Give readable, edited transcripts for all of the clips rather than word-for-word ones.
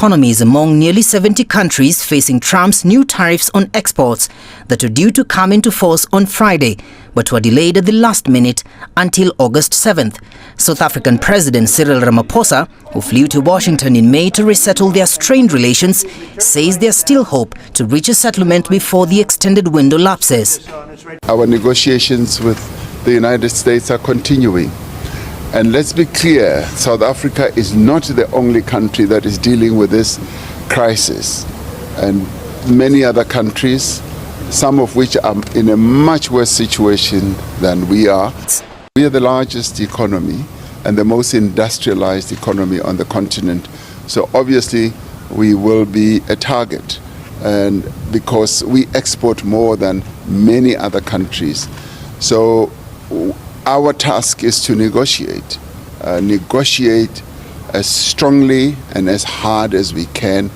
economies among nearly 70 countries facing Trump's new tariffs on exports that are due to come into force on Friday, but were delayed at the last minute until August 7th. South African President Cyril Ramaphosa, who flew to Washington in May to resettle their strained relations, says there's still hope to reach a settlement before the extended window lapses. Our negotiations with the United States are continuing. And let's be clear, South Africa is not the only country that is dealing with this crisis. And many other countries, some of which are in a much worse situation than we are. We are the largest economy and the most industrialized economy on the continent. So obviously we will be a target, and because we export more than many other countries. So our task is to negotiate as strongly and as hard as we can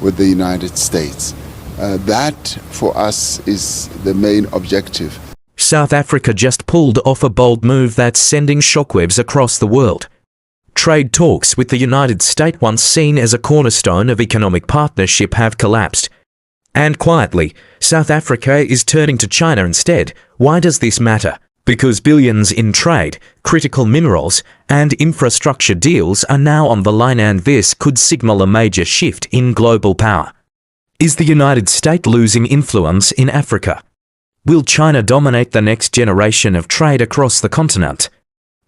with the United States. That, for us, is the main objective. South Africa just pulled off a bold move that's sending shockwaves across the world. Trade talks with the United States, once seen as a cornerstone of economic partnership, have collapsed. And quietly, South Africa is turning to China instead. Why does this matter? Because billions in trade, critical minerals, and infrastructure deals are now on the line, and this could signal a major shift in global power. Is the United States losing influence in Africa? Will China dominate the next generation of trade across the continent?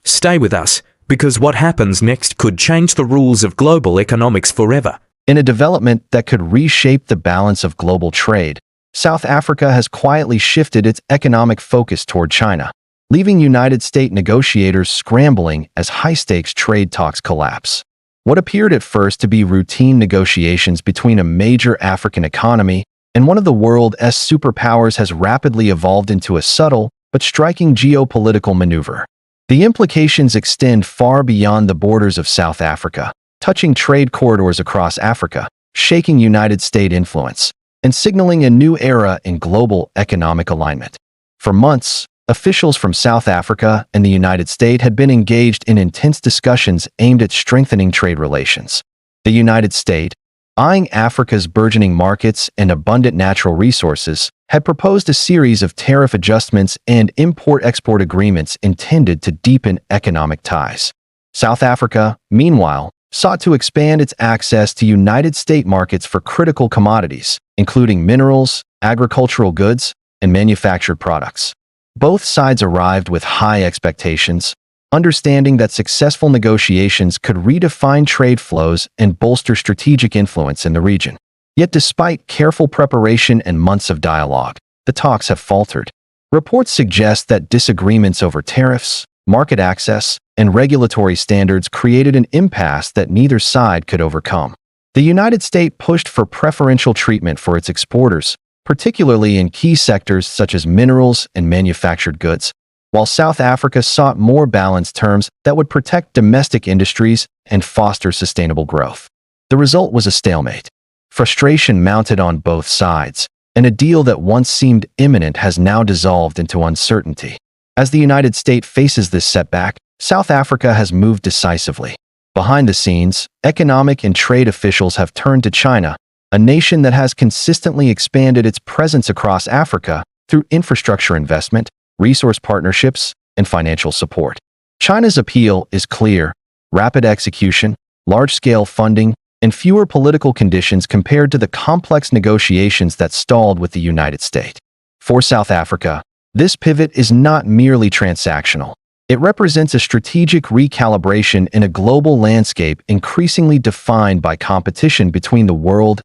Stay with us, because what happens next could change the rules of global economics forever. In a development that could reshape the balance of global trade, South Africa has quietly shifted its economic focus toward China, leaving United States negotiators scrambling as high-stakes trade talks collapse. What appeared at first to be routine negotiations between a major African economy and one of the world's superpowers has rapidly evolved into a subtle but striking geopolitical maneuver. The implications extend far beyond the borders of South Africa, touching trade corridors across Africa, shaking United States influence, and signaling a new era in global economic alignment. For months, officials from South Africa and the United States had been engaged in intense discussions aimed at strengthening trade relations. The United States, eyeing Africa's burgeoning markets and abundant natural resources, had proposed a series of tariff adjustments and import-export agreements intended to deepen economic ties. South Africa, meanwhile, sought to expand its access to United States markets for critical commodities, including minerals, agricultural goods, and manufactured products. Both sides arrived with high expectations, understanding that successful negotiations could redefine trade flows and bolster strategic influence in the region. Yet despite careful preparation and months of dialogue, the talks have faltered. Reports suggest that disagreements over tariffs, market access, and regulatory standards created an impasse that neither side could overcome. The United States pushed for preferential treatment for its exporters, particularly in key sectors such as minerals and manufactured goods, while South Africa sought more balanced terms that would protect domestic industries and foster sustainable growth. The result was a stalemate. Frustration mounted on both sides, and a deal that once seemed imminent has now dissolved into uncertainty. As the United States faces this setback, South Africa has moved decisively. Behind the scenes, economic and trade officials have turned to China, a nation that has consistently expanded its presence across Africa through infrastructure investment, resource partnerships, and financial support. China's appeal is clear: rapid execution, large-scale funding, and fewer political conditions compared to the complex negotiations that stalled with the United States. For South Africa, this pivot is not merely transactional. It represents a strategic recalibration in a global landscape increasingly defined by competition between the world's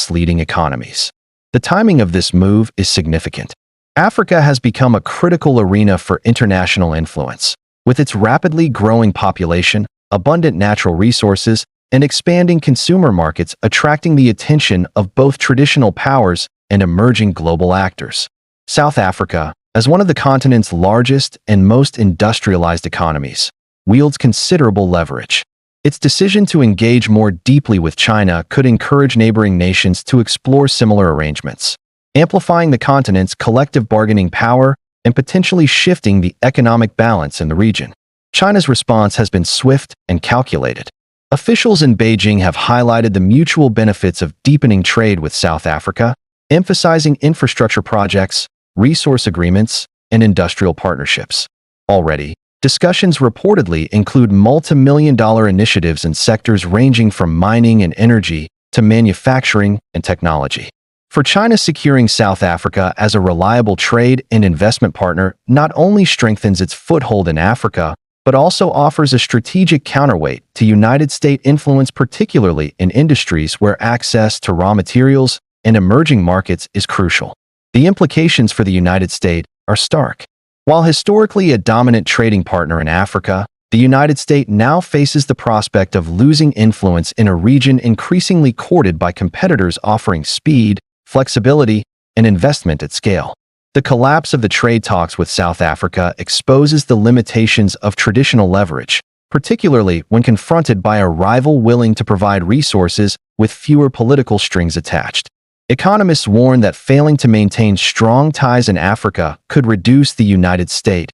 leading economies. The timing of this move is significant. Africa has become a critical arena for international influence. With its rapidly growing population, abundant natural resources, and expanding consumer markets attracting the attention of both traditional powers and emerging global actors. South Africa, as one of the continent's largest and most industrialized economies, wields considerable leverage. Its decision to engage more deeply with China could encourage neighboring nations to explore similar arrangements, amplifying the continent's collective bargaining power and potentially shifting the economic balance in the region. China's response has been swift and calculated. Officials in Beijing have highlighted the mutual benefits of deepening trade with South Africa, emphasizing infrastructure projects, resource agreements, and industrial partnerships. Already, discussions reportedly include multi-million-dollar initiatives in sectors ranging from mining and energy to manufacturing and technology. For China, securing South Africa as a reliable trade and investment partner not only strengthens its foothold in Africa, but also offers a strategic counterweight to United States influence, particularly in industries where access to raw materials and emerging markets is crucial. The implications for the United States are stark. While historically a dominant trading partner in Africa, the United States now faces the prospect of losing influence in a region increasingly courted by competitors offering speed, flexibility, and investment at scale. The collapse of the trade talks with South Africa exposes the limitations of traditional leverage, particularly when confronted by a rival willing to provide resources with fewer political strings attached. Economists warn that failing to maintain strong ties in Africa could reduce the United States'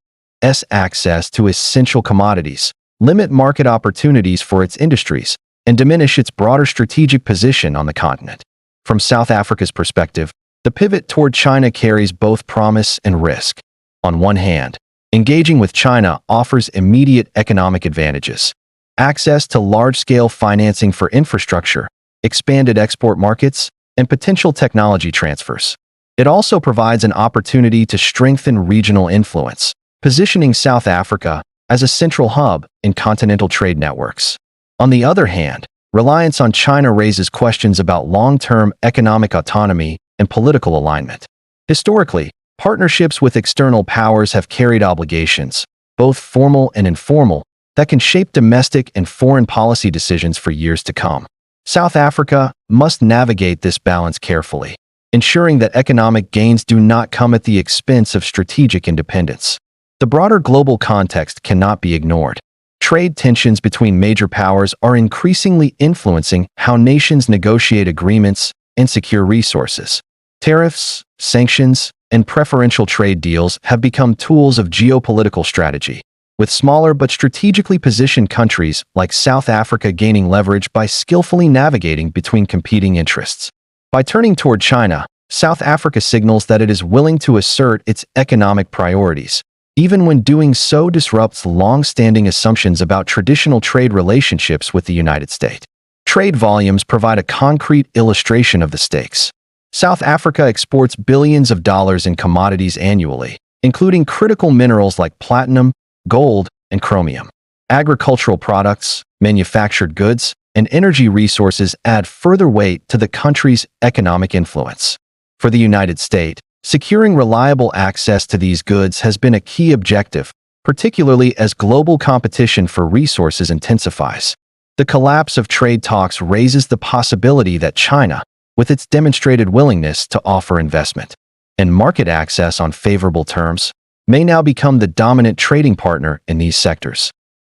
access to essential commodities, limit market opportunities for its industries, and diminish its broader strategic position on the continent. From South Africa's perspective, the pivot toward China carries both promise and risk. On one hand, engaging with China offers immediate economic advantages: access to large-scale financing for infrastructure, expanded export markets, and potential technology transfers. It also provides an opportunity to strengthen regional influence, positioning South Africa as a central hub in continental trade networks. On the other hand, reliance on China raises questions about long-term economic autonomy and political alignment. Historically, partnerships with external powers have carried obligations, both formal and informal, that can shape domestic and foreign policy decisions for years to come. South Africa must navigate this balance carefully, ensuring that economic gains do not come at the expense of strategic independence. The broader global context cannot be ignored. Trade tensions between major powers are increasingly influencing how nations negotiate agreements and secure resources. Tariffs, sanctions, and preferential trade deals have become tools of geopolitical strategy, with smaller but strategically positioned countries like South Africa gaining leverage by skillfully navigating between competing interests. By turning toward China, South Africa signals that it is willing to assert its economic priorities, even when doing so disrupts long-standing assumptions about traditional trade relationships with the United States. Trade volumes provide a concrete illustration of the stakes. South Africa exports billions of dollars in commodities annually, including critical minerals like platinum, gold, and chromium. Agricultural products, manufactured goods, and energy resources add further weight to the country's economic influence. For the United States, securing reliable access to these goods has been a key objective, particularly as global competition for resources intensifies. The collapse of trade talks raises the possibility that China, with its demonstrated willingness to offer investment and market access on favorable terms, may now become the dominant trading partner in these sectors.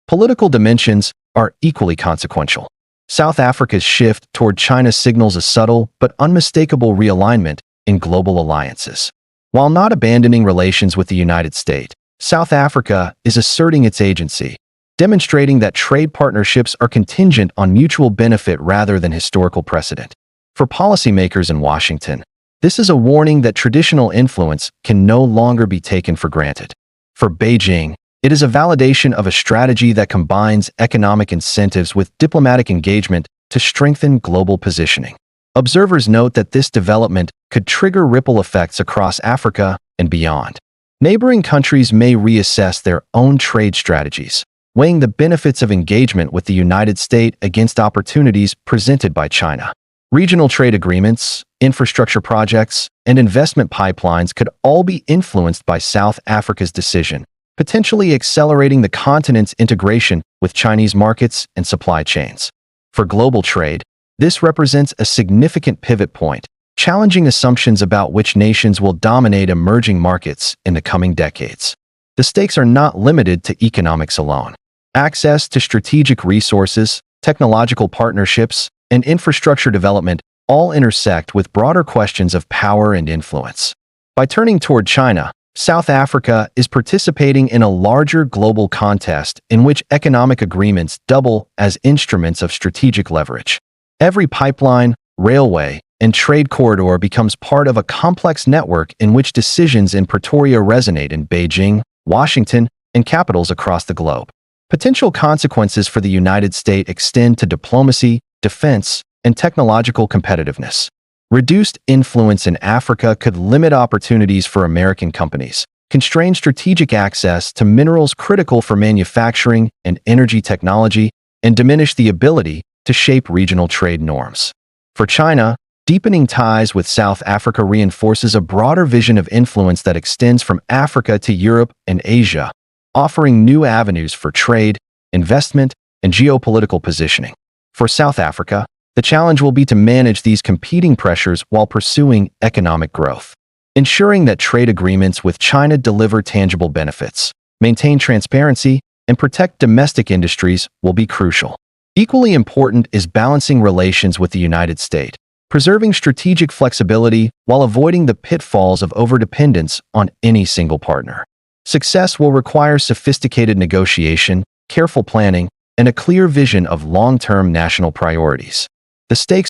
Political dimensions are equally consequential. South Africa's shift toward China signals a subtle but unmistakable realignment in global alliances. While not abandoning relations with the United States, South Africa is asserting its agency, demonstrating that trade partnerships are contingent on mutual benefit rather than historical precedent. For policymakers in Washington, this is a warning that traditional influence can no longer be taken for granted. For Beijing, it is a validation of a strategy that combines economic incentives with diplomatic engagement to strengthen global positioning. Observers note that this development could trigger ripple effects across Africa and beyond. Neighboring countries may reassess their own trade strategies, weighing the benefits of engagement with the United States against opportunities presented by China. Regional trade agreements, infrastructure projects, and investment pipelines could all be influenced by South Africa's decision, potentially accelerating the continent's integration with Chinese markets and supply chains. For global trade, this represents a significant pivot point, challenging assumptions about which nations will dominate emerging markets in the coming decades. The stakes are not limited to economics alone. Access to strategic resources, technological partnerships, and infrastructure development all intersect with broader questions of power and influence. By turning toward China, South Africa is participating in a larger global contest in which economic agreements double as instruments of strategic leverage. Every pipeline, railway, and trade corridor becomes part of a complex network in which decisions in Pretoria resonate in Beijing, Washington, and capitals across the globe. Potential consequences for the United States extend to diplomacy, defense, and technological competitiveness. Reduced influence in Africa could limit opportunities for American companies, constrain strategic access to minerals critical for manufacturing and energy technology, and diminish the ability to shape regional trade norms. For China, deepening ties with South Africa reinforces a broader vision of influence that extends from Africa to Europe and Asia, offering new avenues for trade, investment, and geopolitical positioning. For South Africa, the challenge will be to manage these competing pressures while pursuing economic growth. Ensuring that trade agreements with China deliver tangible benefits, maintain transparency, and protect domestic industries will be crucial. Equally important is balancing relations with the United States, preserving strategic flexibility while avoiding the pitfalls of overdependence on any single partner. Success will require sophisticated negotiation, careful planning, and a clear vision of long-term national priorities. The stakes